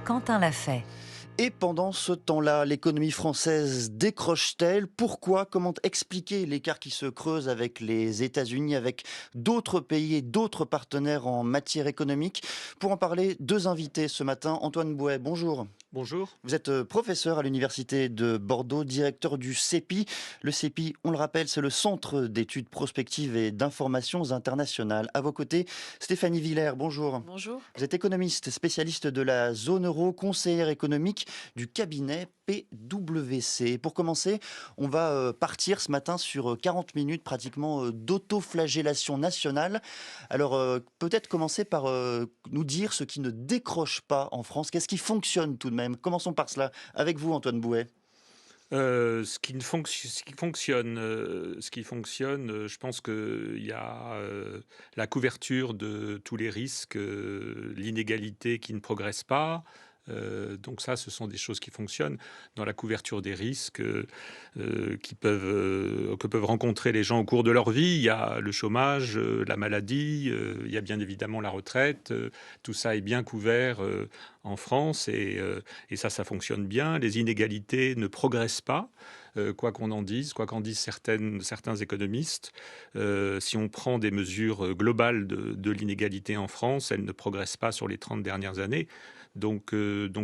Quentin l'a fait. Et pendant ce temps-là, l'économie française décroche-t-elle? Pourquoi? Comment expliquer l'écart qui se creuse avec les États-Unis, avec d'autres pays et d'autres partenaires en matière économique? Pour en parler, deux invités ce matin. Antoine Bouet, bonjour. Bonjour. Vous êtes professeur à l'université de Bordeaux, directeur du CEPI. Le CEPI, on le rappelle, c'est le Centre d'études prospectives et d'informations internationales. À vos côtés, Stéphanie Villers, bonjour. Bonjour. Vous êtes économiste, spécialiste de la zone euro, conseillère économique du cabinet PwC. Pour commencer, on va partir ce matin sur 40 minutes pratiquement d'autoflagellation nationale. Alors peut-être commencer par nous dire ce qui ne décroche pas en France. Qu'est-ce qui fonctionne tout de même? Commençons par cela. Avec vous, Antoine Bouet. Ce qui fonctionne, je pense qu'il y a la couverture de tous les risques, l'inégalité qui ne progresse pas. Donc ça, ce sont des choses qui fonctionnent dans la couverture des risques que peuvent rencontrer les gens au cours de leur vie. Il y a le chômage, la maladie, il y a bien évidemment la retraite. Tout ça est bien couvert en France et ça fonctionne bien. Les inégalités ne progressent pas. Quoi qu'on en dise, quoi qu'en disent certains économistes, si on prend des mesures globales de l'inégalité en France, elle ne progresse pas sur les 30 dernières années. Donc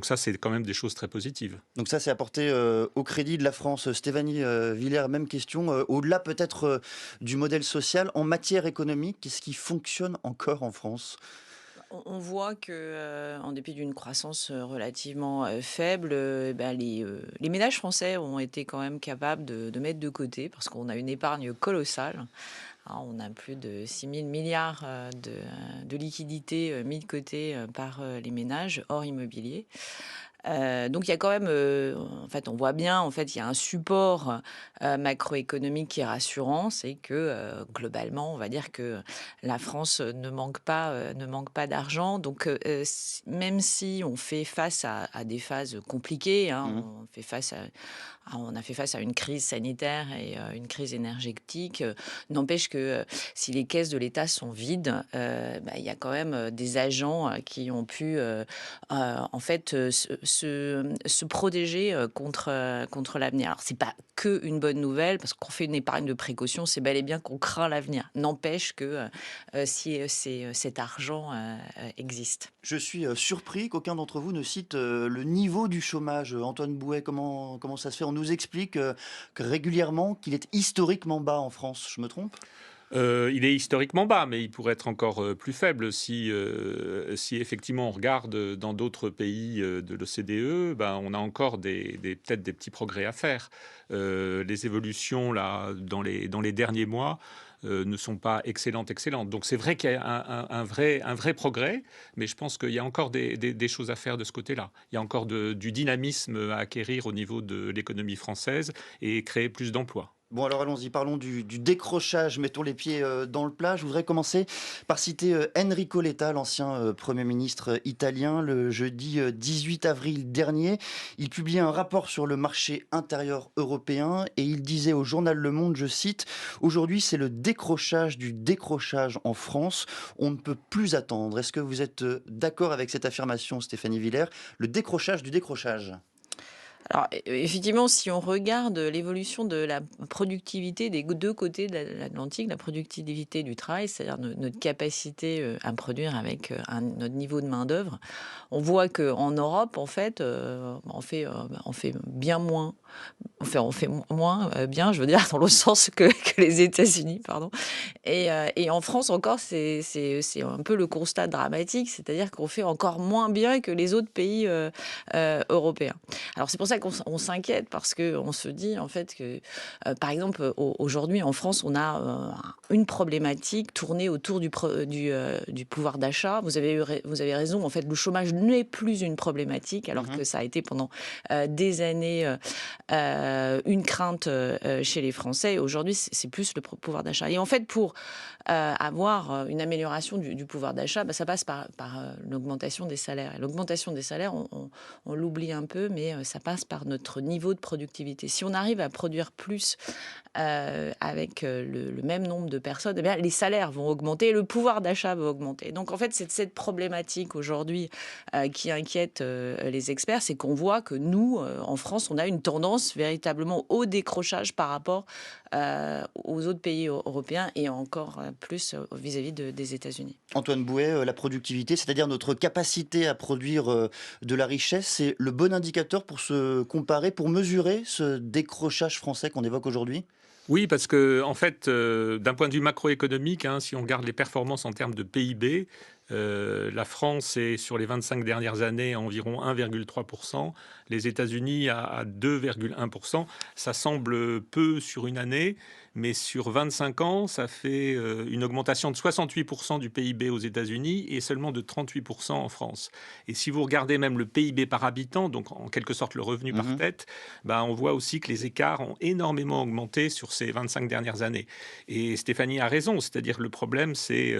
ça, c'est quand même des choses très positives. Donc ça, c'est apporté au crédit de la France. Stéphanie Villers, même question. Au-delà peut-être du modèle social, en matière économique, qu'est-ce qui fonctionne encore en France? On voit que, en dépit d'une croissance relativement faible, les ménages français ont été quand même capables de mettre de côté parce qu'on a une épargne colossale. Alors, on a plus de 6 000 milliards de liquidités mis de côté par les ménages hors immobilier. Donc il y a quand même, en fait, on voit bien, en fait, il y a un support macroéconomique qui est rassurant, c'est que globalement, on va dire que la France ne manque pas d'argent. Donc même si on fait face à des phases compliquées, hein, Mhm. on a fait face à une crise sanitaire et une crise énergétique. N'empêche que si les caisses de l'État sont vides, il y a quand même des agents qui ont pu en fait se protéger contre l'avenir. Alors c'est pas que une bonne nouvelle parce qu'on fait une épargne de précaution, c'est bel et bien qu'on craint l'avenir. N'empêche que cet argent existe. Je suis surpris qu'aucun d'entre vous ne cite le niveau du chômage. Antoine Bouet, comment ça se fait? On nous explique que régulièrement qu'il est historiquement bas en France. Je me trompe? Il est historiquement bas, mais il pourrait être encore plus faible si effectivement on regarde dans d'autres pays de l'OCDE, ben, on a encore peut-être des petits progrès à faire. Les évolutions là, dans les derniers mois ne sont pas excellentes. Donc c'est vrai qu'il y a un vrai progrès, mais je pense qu'il y a encore des choses à faire de ce côté-là. Il y a encore du dynamisme à acquérir au niveau de l'économie française et créer plus d'emplois. Bon, alors allons-y, parlons du décrochage, mettons les pieds dans le plat. Je voudrais commencer par citer Enrico Letta, l'ancien Premier ministre italien, le jeudi 18 avril dernier. Il publiait un rapport sur le marché intérieur européen et il disait au journal Le Monde, je cite, «Aujourd'hui, c'est le décrochage du décrochage en France. On ne peut plus attendre.» Est-ce que vous êtes d'accord avec cette affirmation, Stéphanie Villers? Le décrochage du décrochage. Alors, effectivement, si on regarde l'évolution de la productivité des deux côtés de l'Atlantique, la productivité du travail, c'est-à-dire notre capacité à produire avec notre niveau de main-d'œuvre, on voit qu'en Europe, en fait, on fait bien moins. On fait moins bien, je veux dire, dans le sens que les États-Unis, pardon. Et en France encore, c'est un peu le constat dramatique, c'est-à-dire qu'on fait encore moins bien que les autres pays européens. Alors c'est pour ça qu'on s'inquiète parce qu'on se dit en fait que, par exemple, aujourd'hui en France, on a une problématique tournée autour du pouvoir d'achat. Vous avez raison, en fait, le chômage n'est plus une problématique alors que ça a été pendant des années une crainte chez les Français. Aujourd'hui, c'est plus le pouvoir d'achat. Et en fait, pour avoir une amélioration du pouvoir d'achat, ça passe par l'augmentation des salaires. Et l'augmentation des salaires, on l'oublie un peu, mais ça passe passe par notre niveau de productivité. Si on arrive à produire plus avec le même nombre de personnes, eh bien, les salaires vont augmenter, le pouvoir d'achat va augmenter. Donc en fait, c'est cette problématique aujourd'hui qui inquiète les experts, c'est qu'on voit que nous, en France, on a une tendance véritablement au décrochage par rapport aux autres pays européens et encore plus vis-à-vis des États-Unis. Antoine Bouet, la productivité, c'est-à-dire notre capacité à produire de la richesse, c'est le bon indicateur pour se comparer, pour mesurer ce décrochage français qu'on évoque aujourd'hui? Oui, parce que en fait, d'un point de vue macroéconomique, hein, si on regarde les performances en termes de PIB, la France est sur les 25 dernières années à environ 1,3%, les États-Unis à 2,1%. Ça semble peu sur une année, mais sur 25 ans, ça fait une augmentation de 68% du PIB aux États-Unis et seulement de 38% en France. Et si vous regardez même le PIB par habitant, donc en quelque sorte le revenu par tête, bah, on voit aussi que les écarts ont énormément augmenté sur ces 25 dernières années. Et Stéphanie a raison, c'est-à-dire le problème, c'est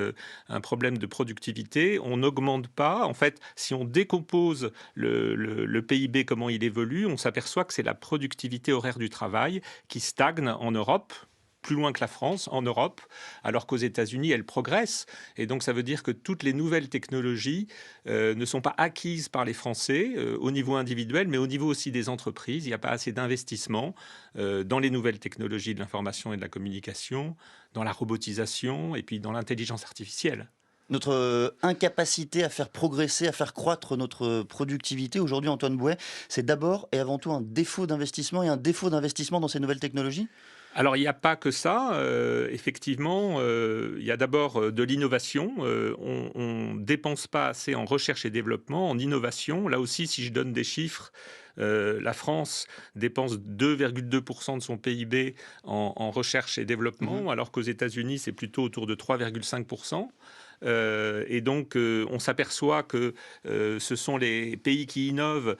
un problème de productivité. On n'augmente pas. En fait, si on décompose le PIB, comment il évolue, on s'aperçoit que c'est la productivité horaire du travail qui stagne en Europe, plus loin que la France, en Europe, alors qu'aux États-Unis, elle progresse. Et donc, ça veut dire que toutes les nouvelles technologies ne sont pas acquises par les Français au niveau individuel, mais au niveau aussi des entreprises. Il n'y a pas assez d'investissement dans les nouvelles technologies de l'information et de la communication, dans la robotisation et puis dans l'intelligence artificielle. Notre incapacité à faire progresser, à faire croître notre productivité, aujourd'hui, Antoine Bouet, c'est d'abord et avant tout un défaut d'investissement et un défaut d'investissement dans ces nouvelles technologies? Alors, il n'y a pas que ça. Effectivement, il y a d'abord de l'innovation. On ne dépense pas assez en recherche et développement, en innovation. Là aussi, si je donne des chiffres, la France dépense 2,2% de son PIB en recherche et développement, alors qu'aux États-Unis, c'est plutôt autour de 3,5%. Et donc, on s'aperçoit que ce sont les pays qui innovent,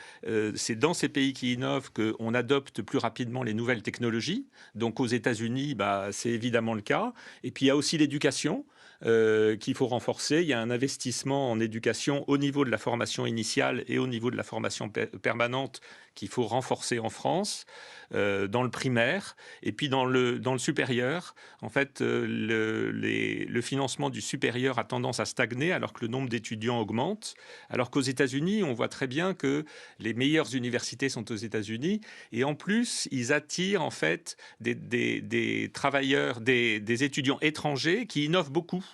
c'est dans ces pays qui innovent qu'on adopte plus rapidement les nouvelles technologies. Donc, aux États-Unis, bah, c'est évidemment le cas. Et puis, il y a aussi l'éducation. Qu'il faut renforcer. Il y a un investissement en éducation au niveau de la formation initiale et au niveau de la formation permanente qu'il faut renforcer en France, dans le primaire. Et puis dans le supérieur, en fait, le financement du supérieur a tendance à stagner alors que le nombre d'étudiants augmente. Alors qu'aux États-Unis, on voit très bien que les meilleures universités sont aux États-Unis. Et en plus, ils attirent en fait des travailleurs, des étudiants étrangers qui innovent beaucoup.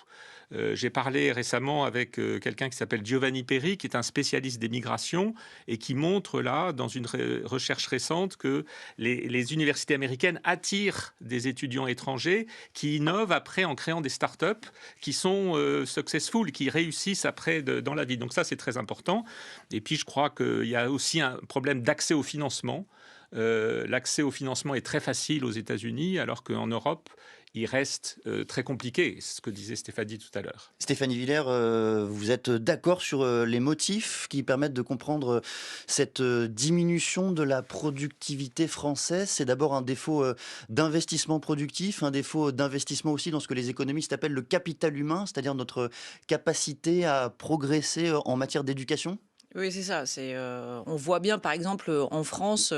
J'ai parlé récemment avec quelqu'un qui s'appelle Giovanni Perri, qui est un spécialiste des migrations et qui montre là, dans une recherche récente, que les universités américaines attirent des étudiants étrangers qui innovent après en créant des startups qui sont successful, qui réussissent après dans la vie. Donc ça, c'est très important. Et puis, je crois qu'il y a aussi un problème d'accès au financement. L'accès au financement est très facile aux États-Unis, alors qu'en Europe, il reste très compliqué. C'est ce que disait Stéphanie tout à l'heure. Stéphanie Villers, vous êtes d'accord sur les motifs qui permettent de comprendre cette diminution de la productivité française? C'est d'abord un défaut d'investissement productif, un défaut d'investissement aussi dans ce que les économistes appellent le capital humain, c'est-à-dire notre capacité à progresser en matière d'éducation? Oui, c'est ça. On voit bien, par exemple, en France,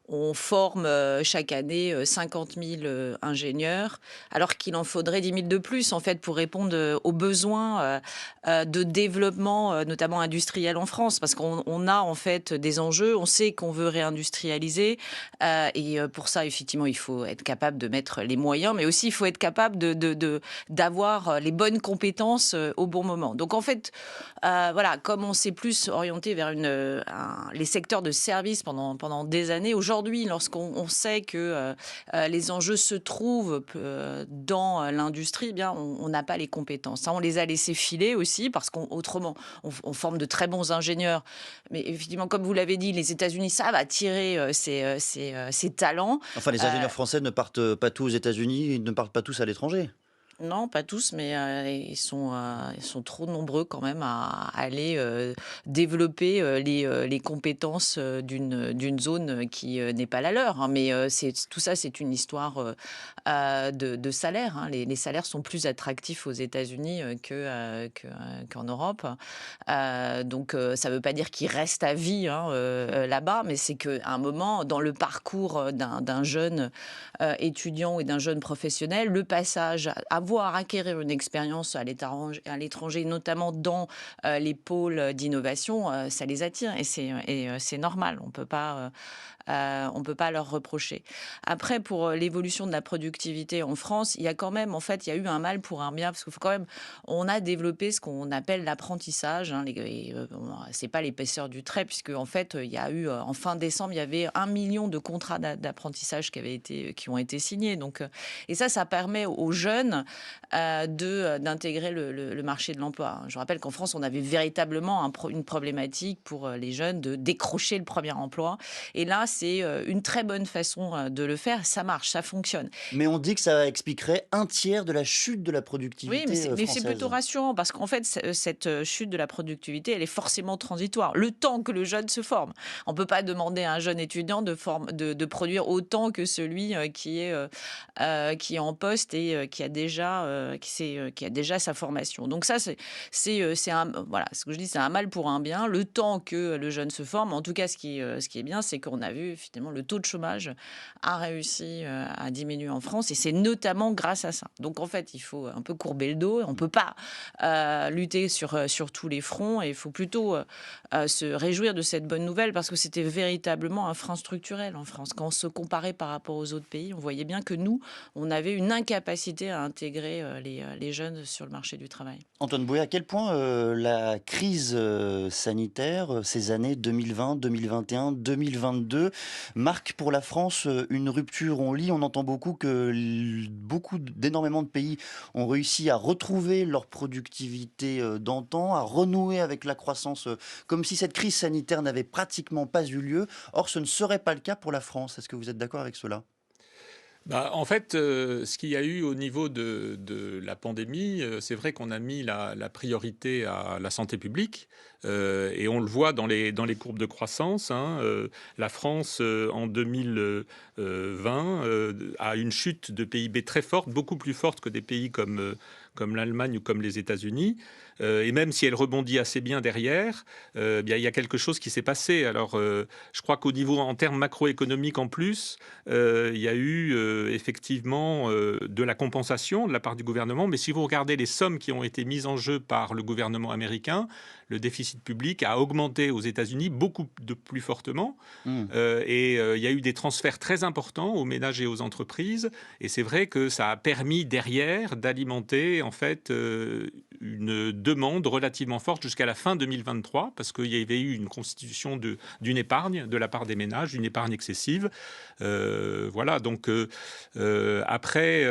on forme chaque année 50 000 ingénieurs, alors qu'il en faudrait 10 000 de plus, en fait, pour répondre aux besoins de développement, notamment industriel en France. Parce qu'on a, en fait, des enjeux. On sait qu'on veut réindustrialiser. Et pour ça, effectivement, il faut être capable de mettre les moyens, mais aussi il faut être capable d'avoir les bonnes compétences au bon moment. Donc, en fait, voilà, comme on s'est plus orienté vers les secteurs de services pendant des années, aujourd'hui, lorsqu'on sait que les enjeux se trouvent dans l'industrie, eh bien, on n'a pas les compétences. Ça, on les a laissés filer aussi, parce qu'autrement, on forme de très bons ingénieurs. Mais effectivement, comme vous l'avez dit, les États-Unis savent attirer ces talents. Enfin, les ingénieurs français ne partent pas tous aux États-Unis, ils ne partent pas tous à l'étranger. Non, pas tous, mais ils sont trop nombreux quand même à aller, développer, les compétences, d'une zone, qui, n'est pas la leur, hein. Mais, c'est tout ça, c'est une histoire, de salaire, hein. Les salaires sont plus attractifs aux États-Unis, qu'en Europe. Donc, ça ne veut pas dire qu'ils restent à vie, hein, là-bas, mais c'est qu'à un moment, dans le parcours, d'un jeune, étudiant et d'un jeune professionnel, le passage, avoir, acquérir une expérience à l'étranger, notamment dans les pôles d'innovation, ça les attire et c'est normal. On peut pas leur reprocher. Après, pour l'évolution de la productivité en France, il y a quand même, en fait, il y a eu un mal pour un bien, parce qu'il faut quand même, on a développé ce qu'on appelle l'apprentissage. Hein, bon, c'est pas l'épaisseur du trait, puisque en fait, il y a eu en fin décembre, il y avait 1 million de contrats d'apprentissage qui ont été signés. Donc, et ça permet aux jeunes d'intégrer le marché de l'emploi. Je rappelle qu'en France, on avait véritablement une problématique pour les jeunes de décrocher le premier emploi. Et là, c'est une très bonne façon de le faire. Ça marche, ça fonctionne. Mais on dit que ça expliquerait un tiers de la chute de la Oui, mais productivité c'est plutôt française. rassurant parce qu'en fait, cette chute de la productivité, elle est forcément transitoire. Le temps que le jeune se forme. On ne peut pas demander à un jeune étudiant de produire autant que celui qui est en poste et qui a déjà sa formation. Donc ça, voilà, ce que je dis, c'est un mal pour un bien. Le temps que le jeune se forme, en tout cas, ce qui est bien, c'est qu'on a vu finalement le taux de chômage a réussi à diminuer en France et c'est notamment grâce à ça. Donc en fait, il faut un peu courber le dos. On ne peut pas lutter sur tous les fronts et il faut plutôt se réjouir de cette bonne nouvelle parce que c'était véritablement un frein structurel en France. Quand on se comparait par rapport aux autres pays, on voyait bien que nous, on avait une incapacité à intégrer les jeunes sur le marché du travail. Antoine Bouet, à quel point la crise sanitaire, ces années 2020, 2021, 2022, marque pour la France une rupture? On lit, on entend beaucoup que d'énormément de pays ont réussi à retrouver leur productivité d'antan, à renouer avec la croissance, comme si cette crise sanitaire n'avait pratiquement pas eu lieu. Or, ce ne serait pas le cas pour la France. Est-ce que vous êtes d'accord avec cela? Bah, en fait, ce qu'il y a eu au niveau de la pandémie, c'est vrai qu'on a mis la priorité à la santé publique, et on le voit dans les courbes de croissance, hein. La France, en 2020, a une chute de PIB très forte, beaucoup plus forte que des pays comme l'Allemagne ou comme les États-Unis. Et même si elle rebondit assez bien derrière, bien, il y a quelque chose qui s'est passé. Alors, je crois qu'au niveau, en termes macroéconomiques en plus, il y a eu effectivement de la compensation de la part du gouvernement. Mais si vous regardez les sommes qui ont été mises en jeu par le gouvernement américain, le déficit public a augmenté aux États-Unis beaucoup de plus fortement. Hmm. Il y a eu des transferts très importants aux ménages et aux entreprises. Et c'est vrai que ça a permis derrière d'alimenter en fait une demande relativement forte jusqu'à la fin 2023, parce qu'il y avait eu une constitution d'une épargne de la part des ménages, une épargne excessive. Voilà, donc après,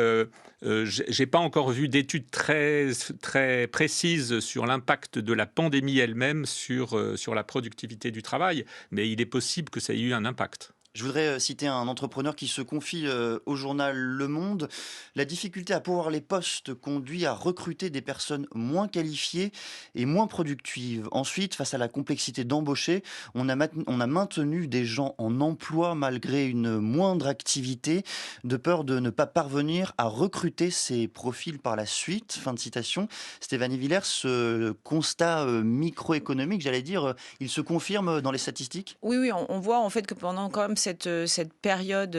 j'ai pas encore vu d'études très, très précises sur l'impact de la pandémie elle-même sur la productivité du travail, mais il est possible que ça ait eu un impact. Je voudrais citer un entrepreneur qui se confie au journal Le Monde. La difficulté à pourvoir les postes conduit à recruter des personnes moins qualifiées et moins productives. Ensuite, face à la complexité d'embaucher, on a maintenu des gens en emploi malgré une moindre activité, de peur de ne pas parvenir à recruter ces profils par la suite. Fin de citation. Stéphanie Villers, ce constat microéconomique, j'allais dire, il se confirme dans les statistiques? Oui, oui, on voit en fait que pendant quand même cette période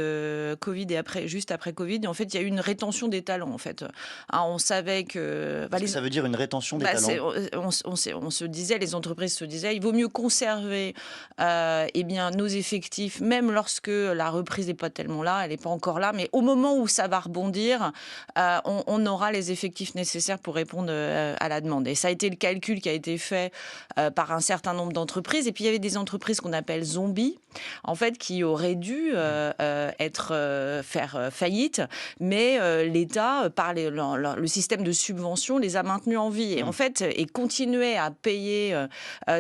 Covid et juste après Covid, en fait, il y a eu une rétention des talents. En fait, hein, on savait que Qu'est-ce que ça veut dire une rétention des talents? on se disait, les entreprises se disaient, il vaut mieux conserver eh bien, nos effectifs, même lorsque la reprise n'est pas tellement là, elle n'est pas encore là, mais au moment où ça va rebondir, on aura les effectifs nécessaires pour répondre à la demande. Et ça a été le calcul qui a été fait par un certain nombre d'entreprises. Et puis, il y avait des entreprises qu'on appelle zombies, en fait, qui aurait dû faire faillite, mais l'État, par le système de subvention, les a maintenus en vie. Et en fait, et continuer à payer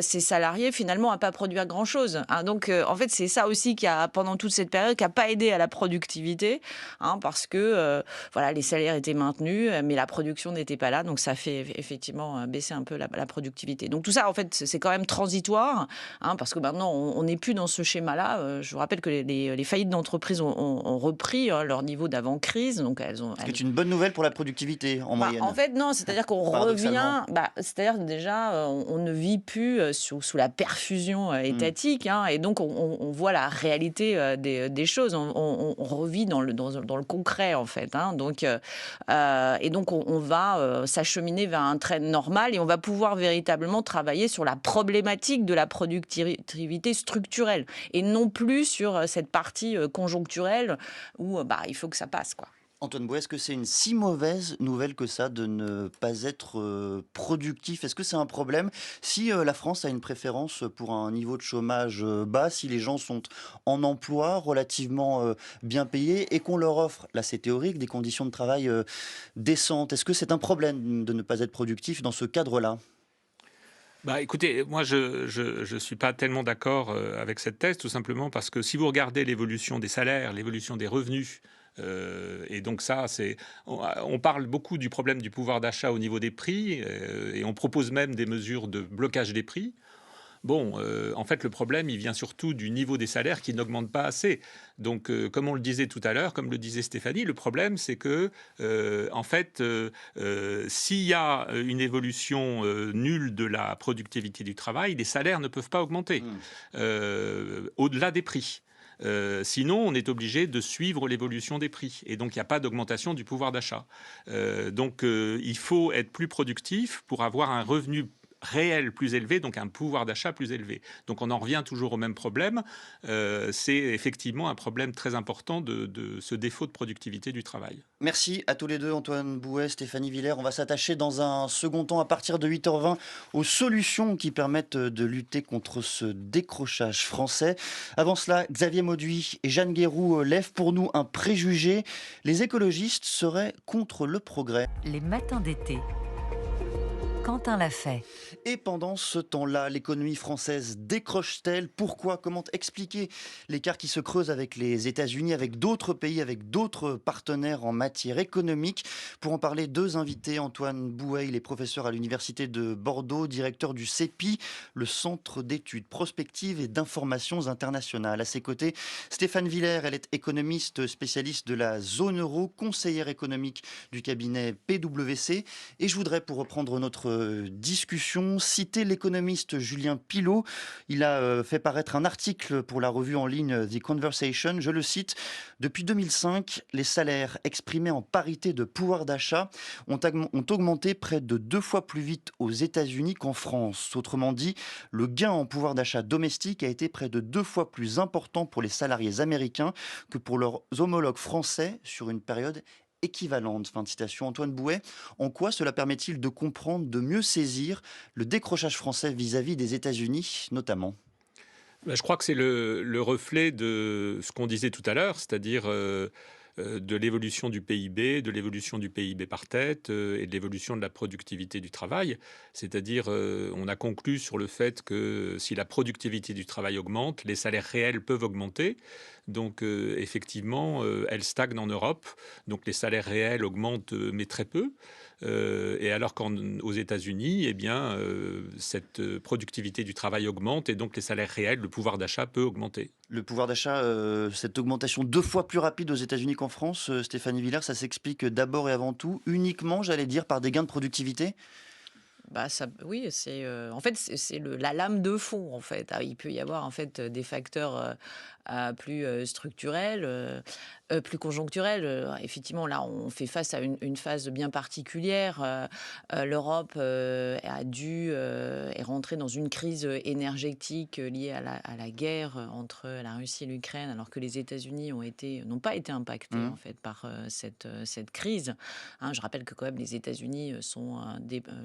ses salariés, finalement, à pas produire grand-chose. Hein. Donc, en fait, c'est ça aussi qui a, pendant toute cette période, qui n'a pas aidé à la productivité, hein, parce que voilà, les salaires étaient maintenus, mais la production n'était pas là. Donc, ça fait effectivement baisser un peu la productivité. Donc, tout ça, en fait, c'est quand même transitoire, hein, parce que maintenant, on n'est plus dans ce schéma-là. Je vous rappelle que les faillites d'entreprises ont repris leur niveau d'avant-crise. Donc, Ce qui est une bonne nouvelle pour la productivité en moyenne. En fait, non, c'est-à-dire qu'on revient. C'est-à-dire déjà, on ne vit plus sous la perfusion étatique, hein, et donc on voit la réalité des choses. On revit dans le concret, en fait. Hein, donc, et donc, on va s'acheminer vers un train normal et on va pouvoir véritablement travailler sur la problématique de la productivité structurelle et non plus sur cette partie conjoncturelle où il faut que ça passe, quoi. Antoine Bouet, est-ce que c'est une si mauvaise nouvelle que ça de ne pas être productif? Est-ce que c'est un problème si la France a une préférence pour un niveau de chômage bas, si les gens sont en emploi relativement bien payés et qu'on leur offre, là c'est théorique, des conditions de travail décentes? Est-ce que c'est un problème de ne pas être productif dans ce cadre-là? Écoutez, moi je suis pas tellement d'accord avec cette thèse, tout simplement parce que si vous regardez l'évolution des salaires, l'évolution des revenus, et donc ça, on parle beaucoup du problème du pouvoir d'achat au niveau des prix, et on propose même des mesures de blocage des prix. Bon, en fait, le problème, il vient surtout du niveau des salaires qui n'augmente pas assez. Donc, comme on le disait tout à l'heure, comme le disait Stéphanie, le problème, c'est que, en fait, s'il y a une évolution nulle de la productivité du travail, les salaires ne peuvent pas augmenter au-delà des prix. Sinon, on est obligé de suivre l'évolution des prix. Et donc, il n'y a pas d'augmentation du pouvoir d'achat. Donc, il faut être plus productif pour avoir un revenu réel plus élevé, donc un pouvoir d'achat plus élevé. Donc on en revient toujours au même problème. C'est effectivement un problème très important de ce défaut de productivité du travail. Merci à tous les deux, Antoine Bouet, Stéphanie Villers. On va s'attacher dans un second temps, à partir de 8h20, aux solutions qui permettent de lutter contre ce décrochage français. Avant cela, Xavier Mauduit et Jeanne Guéroux lèvent pour nous un préjugé. Les écologistes seraient contre le progrès. Les matins d'été. Quentin l'a fait. Et pendant ce temps-là, l'économie française décroche-t-elle? Pourquoi? Comment expliquer l'écart qui se creuse avec les États-Unis, avec d'autres pays, avec d'autres partenaires en matière économique? Pour en parler, deux invités. Antoine Bouet, il est professeur à l'Université de Bordeaux, directeur du CEPI, le Centre d'études prospectives et d'informations internationales. À ses côtés, Stéphane Villers, elle est économiste spécialiste de la zone euro, conseillère économique du cabinet PwC. Et je voudrais, pour reprendre notre discussion, citer l'économiste Julien Pilot. Il a fait paraître un article pour la revue en ligne The Conversation. Je le cite: depuis 2005, les salaires exprimés en parité de pouvoir d'achat ont augmenté près de 2 fois plus vite aux États-Unis qu'en France. Autrement dit, le gain en pouvoir d'achat domestique a été près de 2 fois plus important pour les salariés américains que pour leurs homologues français sur une période équivalente. Fin de citation. Antoine Bouet, en quoi cela permet-il de comprendre, de mieux saisir le décrochage français vis-à-vis des États-Unis, notamment? Je crois que c'est le reflet de ce qu'on disait tout à l'heure, c'est-à-dire de l'évolution du PIB, de l'évolution du PIB par tête et de l'évolution de la productivité du travail. C'est-à-dire, on a conclu sur le fait que si la productivité du travail augmente, les salaires réels peuvent augmenter. Donc, effectivement, elle stagne en Europe. Donc, les salaires réels augmentent, mais très peu. Et alors qu'aux États-Unis, eh bien, cette productivité du travail augmente et donc les salaires réels, le pouvoir d'achat peut augmenter. Le pouvoir d'achat, cette augmentation 2 fois plus rapide aux États-Unis qu'en France, Stéphanie Villers, ça s'explique d'abord et avant tout, uniquement, j'allais dire, par des gains de productivité? Oui, en fait, c'est la lame de fond, en fait. Il peut y avoir, en fait, des facteurs plus structurels. plus conjoncturelle. Effectivement, là, on fait face à une phase bien particulière. L'Europe est rentrée dans une crise énergétique liée à la guerre entre la Russie et l'Ukraine, alors que les États-Unis n'ont pas été impactés en fait par cette crise. Je rappelle que quand même les États-Unis sont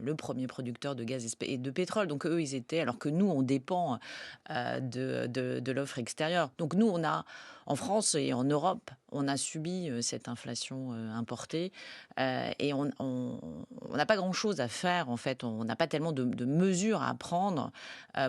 le premier producteur de gaz et de pétrole. Donc eux, ils étaient, alors que nous, on dépend de l'offre extérieure. Donc nous, en France et en Europe, on a subi cette inflation importée et on n'a pas grand-chose à faire, en fait. On n'a pas tellement de mesures à prendre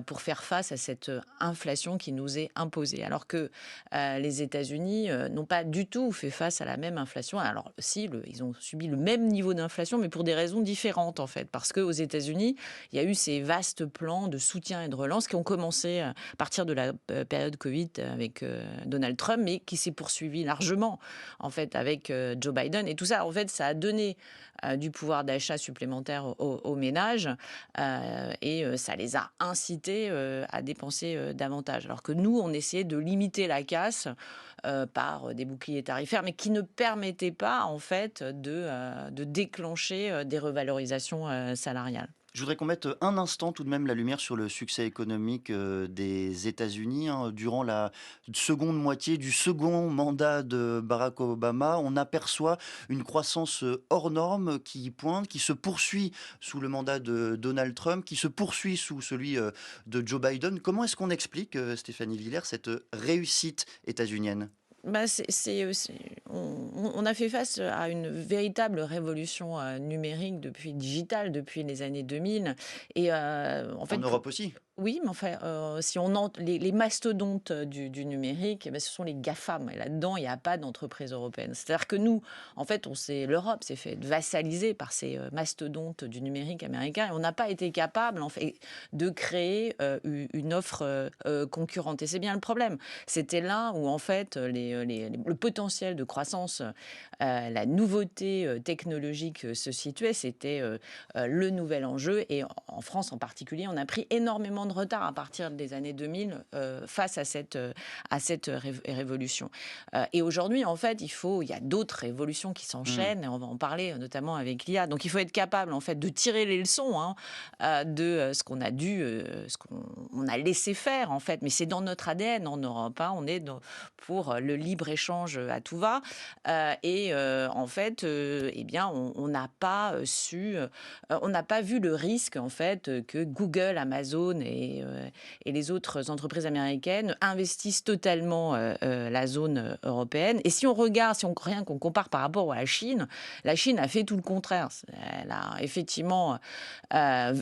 pour faire face à cette inflation qui nous est imposée. Alors que les États-Unis n'ont pas du tout fait face à la même inflation. Alors si, ils ont subi le même niveau d'inflation, mais pour des raisons différentes, en fait. Parce qu'aux États-Unis, il y a eu ces vastes plans de soutien et de relance qui ont commencé à partir de la période Covid avec Donald Trump, mais qui s'est poursuivi largement en fait avec Joe Biden. Et tout ça, en fait, ça a donné du pouvoir d'achat supplémentaire aux ménages et ça les a incités à dépenser davantage. Alors que nous, on essayait de limiter la casse par des boucliers tarifaires, mais qui ne permettaient pas en fait de déclencher des revalorisations salariales. Je voudrais qu'on mette un instant tout de même la lumière sur le succès économique des États-Unis. Durant la seconde moitié du second mandat de Barack Obama, on aperçoit une croissance hors norme qui pointe, qui se poursuit sous le mandat de Donald Trump, qui se poursuit sous celui de Joe Biden. Comment est-ce qu'on explique, Stéphanie Villers, cette réussite états-unienne ? On a fait face à une véritable révolution numérique digitale depuis les années 2000. Et en fait, en Europe aussi. Oui, mais enfin, si on les mastodontes du numérique, ce sont les GAFAM. Et là-dedans, il n'y a pas d'entreprise européenne. C'est-à-dire que nous, en fait, l'Europe s'est fait vassaliser par ces mastodontes du numérique américain et on n'a pas été capable, en fait, de créer une offre concurrente. Et c'est bien le problème. C'était là où, en fait, le potentiel de croissance, la nouveauté technologique se situait. C'était le nouvel enjeu. Et en France, en particulier, on a pris énormément de retard à partir des années 2000 face à cette révolution. Et aujourd'hui, en fait, il y a d'autres révolutions qui s'enchaînent, et on va en parler notamment avec l'IA. Donc, il faut être capable, en fait, de tirer les leçons de ce qu'on a ce qu'on a laissé faire, en fait. Mais c'est dans notre ADN en Europe. On est pour le libre-échange à tout va. En fait, on n'a pas on n'a pas vu le risque, en fait, que Google, Amazon et les autres entreprises américaines investissent totalement la zone européenne. Et si on regarde, rien qu'on compare par rapport à la Chine a fait tout le contraire. Elle a effectivement,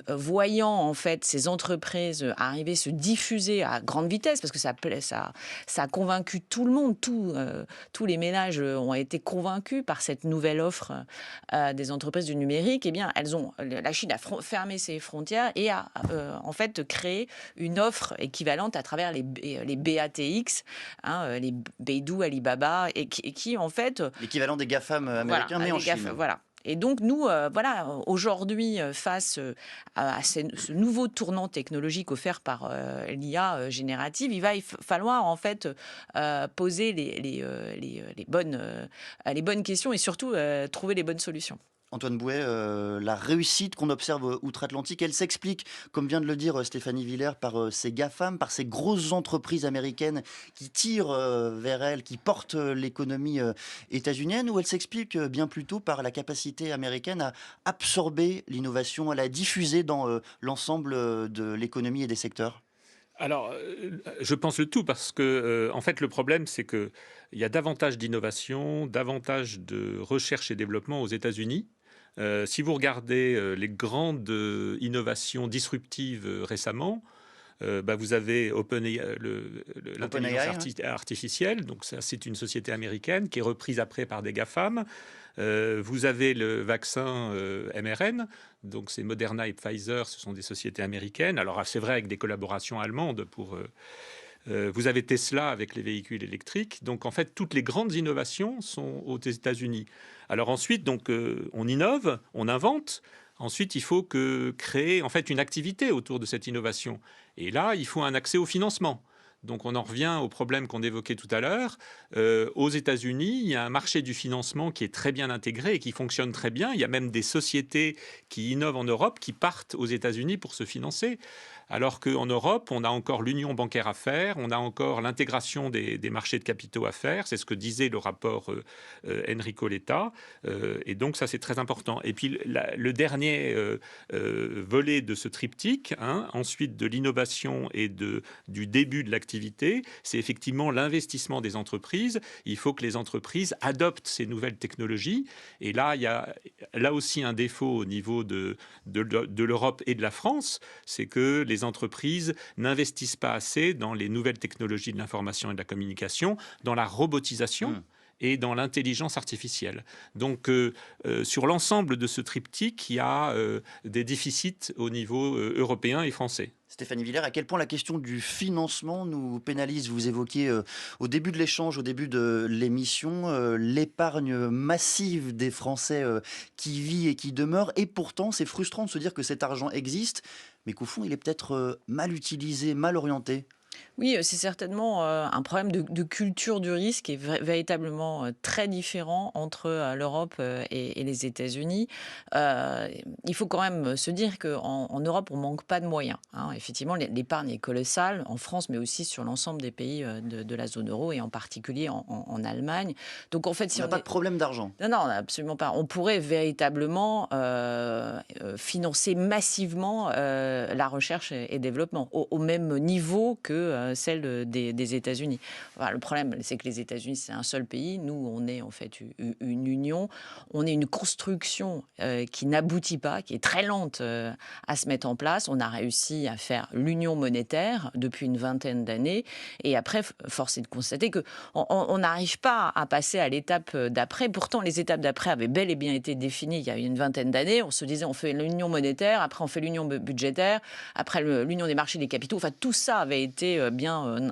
voyant en fait ces entreprises arriver, se diffuser à grande vitesse, parce que ça a convaincu tout le monde, tous les ménages ont été convaincus par cette nouvelle offre des entreprises du numérique. Eh bien, la Chine a fermé ses frontières et a en fait créé une offre équivalente à travers les BATX, les Beidou, Alibaba, et qui en fait... L'équivalent des GAFAM américains, mais en Chine. Voilà. Et donc, nous, aujourd'hui, face à ce nouveau tournant technologique offert par l'IA générative, il va falloir, en fait, poser les bonnes questions et surtout trouver les bonnes solutions. Antoine Bouet, la réussite qu'on observe outre-Atlantique, elle s'explique, comme vient de le dire Stéphanie Villers, par ces GAFAM, par ces grosses entreprises américaines qui tirent vers elles, qui portent l'économie états-unienne, ou elle s'explique bien plutôt par la capacité américaine à absorber l'innovation, à la diffuser dans l'ensemble de l'économie et des secteurs ? Alors, je pense le tout, parce que, en fait, le problème, c'est qu'il y a davantage d'innovation, davantage de recherche et développement aux États-Unis. Si vous regardez les grandes innovations disruptives récemment, vous avez l'intelligence artificielle, donc ça, c'est une société américaine qui est reprise après par des GAFAM. Vous avez le vaccin mRNA, donc c'est Moderna et Pfizer, ce sont des sociétés américaines. Alors c'est vrai avec des collaborations allemandes vous avez Tesla avec les véhicules électriques. Donc en fait, toutes les grandes innovations sont aux États-Unis. Alors ensuite, donc on innove, on invente. Ensuite, il faut créer en fait une activité autour de cette innovation. Et là, il faut un accès au financement. Donc on en revient au problème qu'on évoquait tout à l'heure. Aux États-Unis, il y a un marché du financement qui est très bien intégré et qui fonctionne très bien. Il y a même des sociétés qui innovent en Europe qui partent aux États-Unis pour se financer. Alors qu'en Europe, on a encore l'union bancaire à faire, on a encore l'intégration des marchés de capitaux à faire. C'est ce que disait le rapport Enrico Letta. Et donc ça, c'est très important. Et puis le dernier volet de ce triptyque, ensuite de l'innovation et du début de l'activité, c'est effectivement l'investissement des entreprises. Il faut que les entreprises adoptent ces nouvelles technologies. Et là, il y a là aussi un défaut au niveau de l'Europe et de la France, c'est que les entreprises n'investissent pas assez dans les nouvelles technologies de l'information et de la communication, dans la robotisation et dans l'intelligence artificielle. Donc, sur l'ensemble de ce triptyque, il y a des déficits au niveau européen et français. Stéphanie Villers, à quel point la question du financement nous pénalise? Vous évoquiez au début de l'échange, au début de l'émission, l'épargne massive des Français qui vit et qui demeure. Et pourtant, c'est frustrant de se dire que cet argent existe, mais qu'au fond, il est peut-être mal utilisé, mal orienté. Oui, c'est certainement un problème de culture du risque et véritablement très différent entre l'Europe et les États-Unis. Il faut quand même se dire qu'en Europe, on manque pas de moyens. Effectivement, l'épargne est colossale en France, mais aussi sur l'ensemble des pays de la zone euro et en particulier en Allemagne. Donc en fait, On n'a pas de problème d'argent. Non, absolument pas. On pourrait véritablement financer massivement la recherche et développement au même niveau que celle des États-Unis. Voilà, le problème, c'est que les États-Unis, c'est un seul pays. Nous, on est en fait une union. On est une construction qui n'aboutit pas, qui est très lente à se mettre en place. On a réussi à faire l'union monétaire depuis une vingtaine d'années. Et après, force est de constater qu'on n'arrive pas à passer à l'étape d'après. Pourtant, les étapes d'après avaient bel et bien été définies il y a une vingtaine d'années. On se disait, on fait l'union monétaire, après on fait l'union budgétaire, après l'union des marchés des capitaux. Enfin, tout ça avait été bien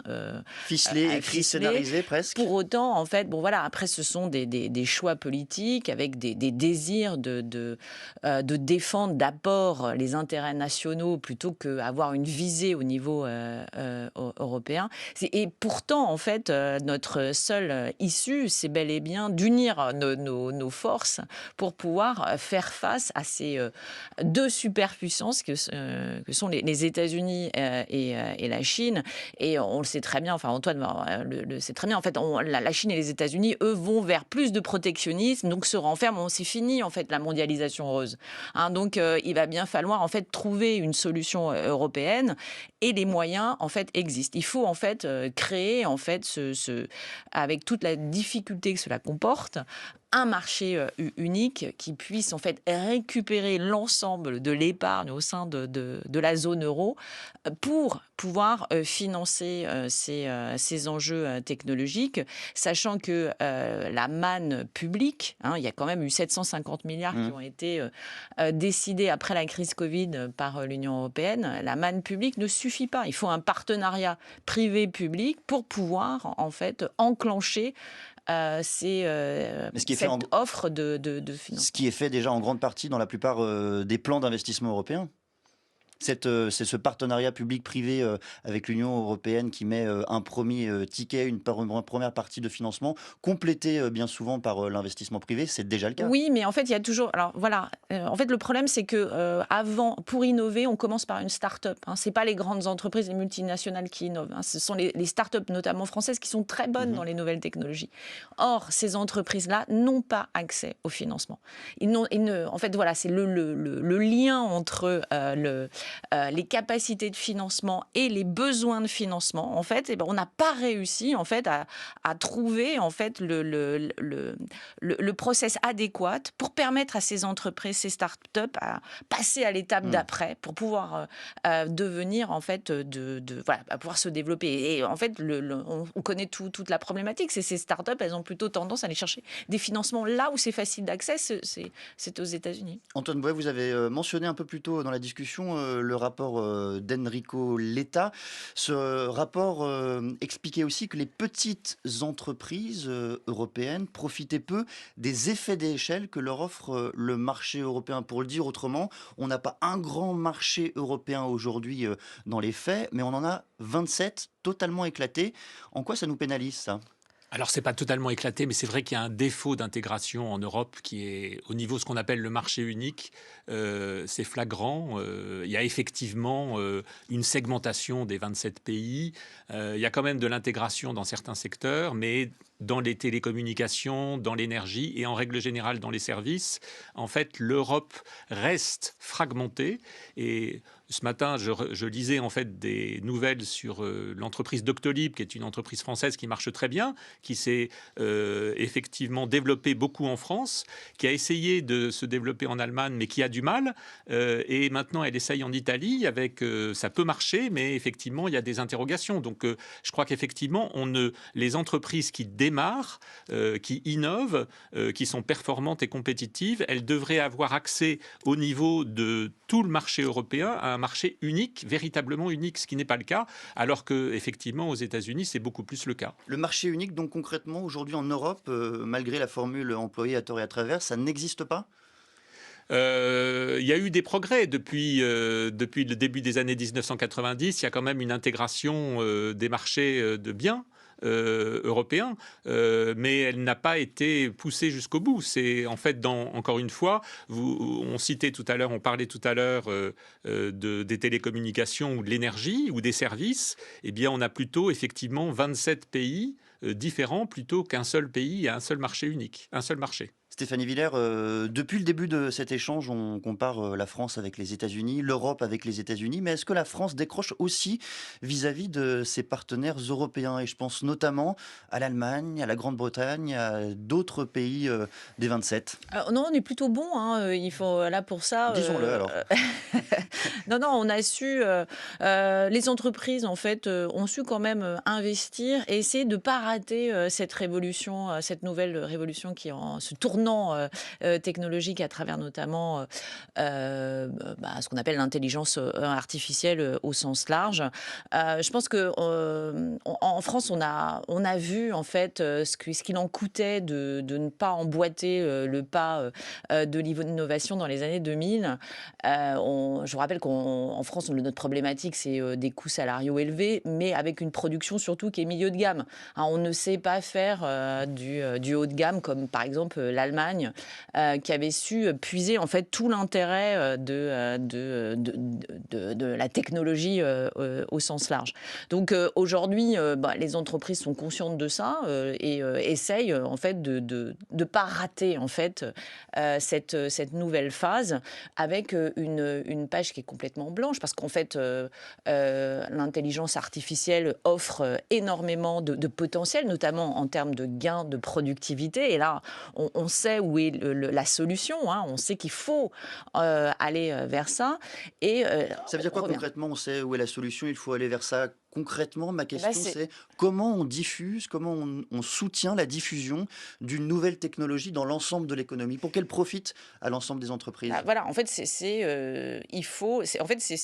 ficelé, écrit, scénarisé presque. Pour autant, en fait, bon voilà, après ce sont des choix politiques avec des désirs de défendre d'abord les intérêts nationaux plutôt qu'avoir une visée au niveau européen. Et pourtant, en fait, notre seule issue, c'est bel et bien d'unir nos forces pour pouvoir faire face à ces deux superpuissances que sont les États-Unis et la Chine. Et on le sait très bien, enfin Antoine le sait très bien, en fait, la Chine et les États-Unis, eux, vont vers plus de protectionnisme, donc se renferment. C'est fini, en fait, la mondialisation heureuse. Donc, il va bien falloir, en fait, trouver une solution européenne et les moyens, en fait, existent. Il faut, en fait, créer, en fait, avec toute la difficulté que cela comporte, un marché unique qui puisse en fait récupérer l'ensemble de l'épargne au sein de la zone euro pour pouvoir financer ces enjeux technologiques, sachant que la manne publique, il y a quand même eu 750 milliards qui ont été décidés après la crise Covid par l'Union européenne. La manne publique ne suffit pas. Il faut un partenariat privé-public pour pouvoir en fait enclencher cette offre de financement. Ce qui est fait déjà en grande partie dans la plupart des plans d'investissement européens. C'est ce partenariat public-privé avec l'Union européenne qui met un premier ticket, une première partie de financement, complété bien souvent par l'investissement privé. C'est déjà le cas. Oui, mais en fait, il y a toujours... Alors voilà, en fait, le problème, c'est que avant, pour innover, on commence par une start-up. Ce n'est pas les grandes entreprises, les multinationales qui innovent. Ce sont les start-up, notamment françaises, qui sont très bonnes dans les nouvelles technologies. Or, ces entreprises-là n'ont pas accès au financement. En fait, voilà, c'est le lien entre les capacités de financement et les besoins de financement, en fait, on n'a pas réussi en fait à trouver en fait le process adéquat pour permettre à ces entreprises, ces start-up à passer à l'étape d'après pour pouvoir devenir en fait voilà, à pouvoir se développer. Et en fait, on connaît toute la problématique. C'est ces start-up, elles ont plutôt tendance à aller chercher des financements là où c'est facile d'accès, c'est aux États-Unis. Antoine Bouet, vous avez mentionné un peu plus tôt dans la discussion le rapport d'Enrico Letta. Ce rapport expliquait aussi que les petites entreprises européennes profitaient peu des effets d'échelle que leur offre le marché européen. Pour le dire autrement, on n'a pas un grand marché européen aujourd'hui dans les faits, mais on en a 27 totalement éclatés. En quoi ça nous pénalise, ça ? Alors, c'est pas totalement éclaté, mais c'est vrai qu'il y a un défaut d'intégration en Europe qui est au niveau de ce qu'on appelle le marché unique. C'est flagrant. Il y a effectivement une segmentation des 27 pays. Il y a quand même de l'intégration dans certains secteurs, mais dans les télécommunications, dans l'énergie et en règle générale dans les services, en fait, l'Europe reste fragmentée. Et ce matin, je lisais en fait des nouvelles sur l'entreprise Doctolib, qui est une entreprise française qui marche très bien, qui s'est effectivement développée beaucoup en France, qui a essayé de se développer en Allemagne, mais qui a du mal. Et maintenant, elle essaye en Italie. Ça peut marcher, mais effectivement, il y a des interrogations. Donc, je crois qu'effectivement, les entreprises qui démarrent, qui innovent, qui sont performantes et compétitives, elles devraient avoir accès au niveau de tout le marché européen à un marché unique, véritablement unique, ce qui n'est pas le cas, alors qu'effectivement, aux États-Unis, c'est beaucoup plus le cas. Le marché unique, donc concrètement, aujourd'hui en Europe, malgré la formule employée à tort et à travers, ça n'existe pas ? Il y a eu des progrès depuis le début des années 1990. Il y a quand même une intégration des marchés de biens européens, mais elle n'a pas été poussée jusqu'au bout. C'est en fait, encore une fois, on parlait tout à l'heure des télécommunications ou de l'énergie ou des services. Eh bien, on a plutôt effectivement 27 pays différents plutôt qu'un seul pays et un seul marché unique, un seul marché. Stéphanie Villers, depuis le début de cet échange, on compare la France avec les États-Unis, l'Europe avec les États-Unis, mais est-ce que la France décroche aussi vis-à-vis de ses partenaires européens ? Et je pense notamment à l'Allemagne, à la Grande-Bretagne, à d'autres pays des 27. Non, on est plutôt bon. Il faut là pour ça. Disons-le alors. Non, on a su. Les entreprises en fait ont su quand même investir et essayer de pas rater cette révolution, cette nouvelle révolution qui est en se tournant technologique à travers notamment ce qu'on appelle l'intelligence artificielle au sens large. Je pense que en France, on a vu en fait ce qu'il en coûtait de ne pas emboîter le pas de l'innovation dans les années 2000. Je vous rappelle qu'en France, notre problématique, c'est des coûts salariaux élevés, mais avec une production surtout qui est milieu de gamme. On ne sait pas faire du haut de gamme, comme par exemple l'Allemagne, qui avait su puiser en fait tout l'intérêt de la technologie au sens large. Donc aujourd'hui, les entreprises sont conscientes de ça et essayent en fait de pas rater en fait cette nouvelle phase avec une page qui est complètement blanche, parce qu'en fait l'intelligence artificielle offre énormément de potentiel, notamment en termes de gains de productivité. Et là, on sait où est la solution. On sait qu'il faut aller vers ça. Et ça veut dire quoi concrètement ? On sait où est la solution, il faut aller vers ça. Concrètement, ma question, c'est comment on diffuse, comment on soutient la diffusion d'une nouvelle technologie dans l'ensemble de l'économie, pour qu'elle profite à l'ensemble des entreprises. Voilà, en fait, c'est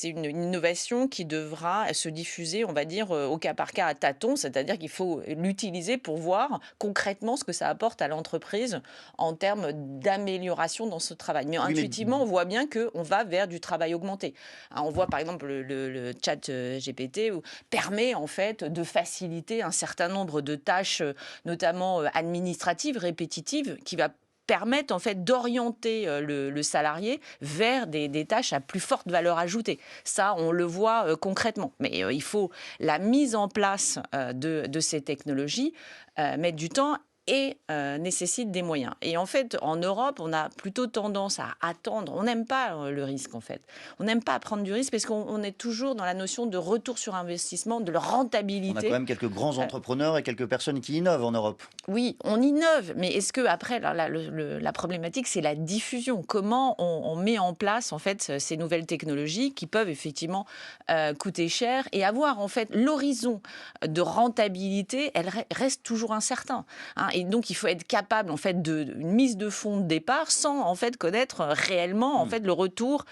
une innovation qui devra se diffuser, on va dire, au cas par cas à tâtons, c'est-à-dire qu'il faut l'utiliser pour voir concrètement ce que ça apporte à l'entreprise en termes d'amélioration dans ce travail. Mais intuitivement, on voit bien qu'on va vers du travail augmenté. On voit par exemple le chat GPT permet en fait de faciliter un certain nombre de tâches, notamment administratives, répétitives, qui va permettre en fait d'orienter le salarié vers des tâches à plus forte valeur ajoutée. Ça, on le voit concrètement. Mais il faut la mise en place de ces technologies mettre du temps et nécessite des moyens. Et en fait, en Europe, on a plutôt tendance à attendre. On n'aime pas le risque, en fait. On n'aime pas prendre du risque parce qu'on est toujours dans la notion de retour sur investissement, de rentabilité. On a quand même quelques grands entrepreneurs et quelques personnes qui innovent en Europe. Oui, on innove, mais est-ce que après la problématique, c'est la diffusion. Comment on met en place en fait ces nouvelles technologies qui peuvent effectivement coûter cher et avoir en fait l'horizon de rentabilité, elle reste toujours incertain. et donc il faut être capable en fait une mise de fonds de départ sans en fait connaître réellement en fait le retour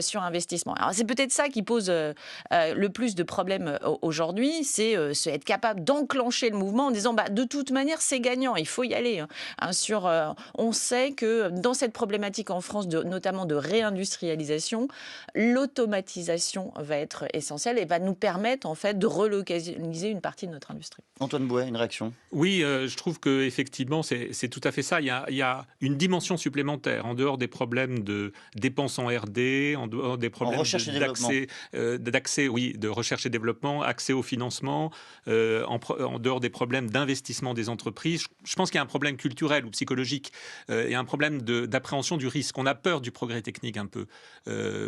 sur investissement. Alors c'est peut-être ça qui pose le plus de problèmes aujourd'hui, c'est être capable d'enclencher le mouvement en disant de toute manière c'est gagnant, il faut y aller. On sait que dans cette problématique en France, notamment de réindustrialisation, l'automatisation va être essentielle et va nous permettre en fait de relocaliser une partie de notre industrie. Antoine Bouet, une réaction? Oui, je trouve qu'effectivement, c'est tout à fait ça. Il y a une dimension supplémentaire, en dehors des problèmes de dépenses en R&D, en dehors des problèmes d'accès, oui, de recherche et développement, accès au financement, en dehors des problèmes d'investissement des entreprises. Je pense qu'il y a un problème culturel ou psychologique, et un problème d'appréhension du risque. On a peur du progrès technique un peu.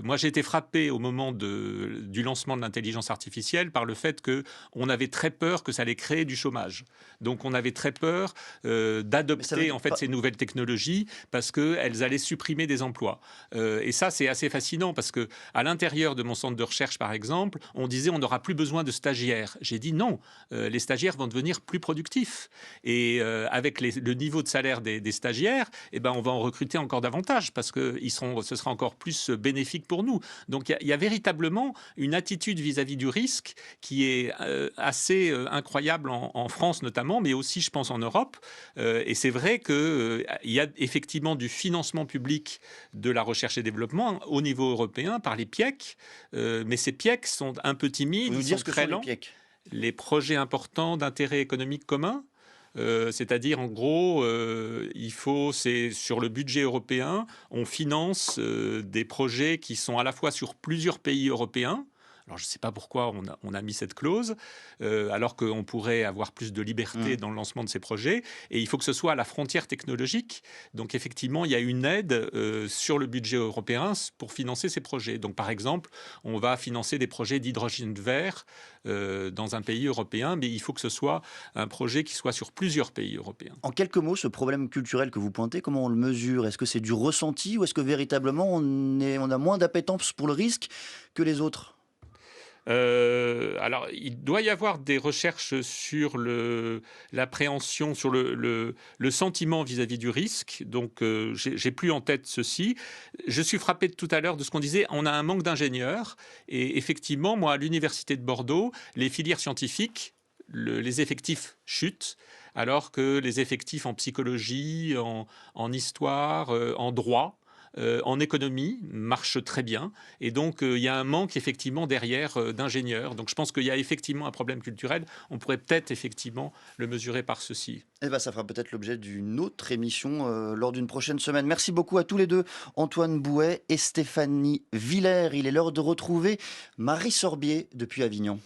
Moi, j'ai été frappé au moment du lancement de l'intelligence artificielle par le fait qu'on avait très peur que ça allait créer du chômage. Donc, on avait très peur d'adopter en fait ces nouvelles technologies parce qu'elles allaient supprimer des emplois. Et ça, c'est assez fascinant parce que à l'intérieur de mon centre de recherche, par exemple, on disait on n'aura plus besoin de stagiaires. J'ai dit non, les stagiaires vont devenir plus productifs. Et avec le niveau de salaire des stagiaires, on va en recruter encore davantage parce que ce sera encore plus bénéfique pour nous. Donc, il y a véritablement une attitude vis-à-vis du risque qui est assez incroyable en France notamment, mais aussi, je pense, en Europe. Et c'est vrai qu'il y a effectivement du financement public de la recherche et développement au niveau européen par les PIEC, mais ces PIEC sont un peu timides, Vous nous ils dire sont ce que très sont les lents. PIEC? Les projets importants d'intérêt économique commun, c'est-à-dire en gros, c'est sur le budget européen, on finance des projets qui sont à la fois sur plusieurs pays européens. Alors, je ne sais pas pourquoi on a mis cette clause, alors qu'on pourrait avoir plus de liberté dans le lancement de ces projets. Et il faut que ce soit à la frontière technologique. Donc, effectivement, il y a une aide sur le budget européen pour financer ces projets. Donc, par exemple, on va financer des projets d'hydrogène vert dans un pays européen, mais il faut que ce soit un projet qui soit sur plusieurs pays européens. En quelques mots, ce problème culturel que vous pointez, comment on le mesure? Est-ce que c'est du ressenti ou est-ce que véritablement on a moins d'appétence pour le risque que les autres? Alors, il doit y avoir des recherches sur l'appréhension, sur le sentiment vis-à-vis du risque. Donc, j'ai plus en tête ceci. Je suis frappé tout à l'heure de ce qu'on disait. On a un manque d'ingénieurs. Et effectivement, moi, à l'université de Bordeaux, les filières scientifiques, les effectifs chutent, alors que les effectifs en psychologie, en histoire, en droit, en économie marche très bien. Et donc, il y a un manque effectivement derrière d'ingénieurs. Donc, je pense qu'il y a effectivement un problème culturel. On pourrait peut-être effectivement le mesurer par ceci. Ça fera peut-être l'objet d'une autre émission lors d'une prochaine semaine. Merci beaucoup à tous les deux, Antoine Bouet et Stéphanie Villers. Il est l'heure de retrouver Marie Sorbier depuis Avignon.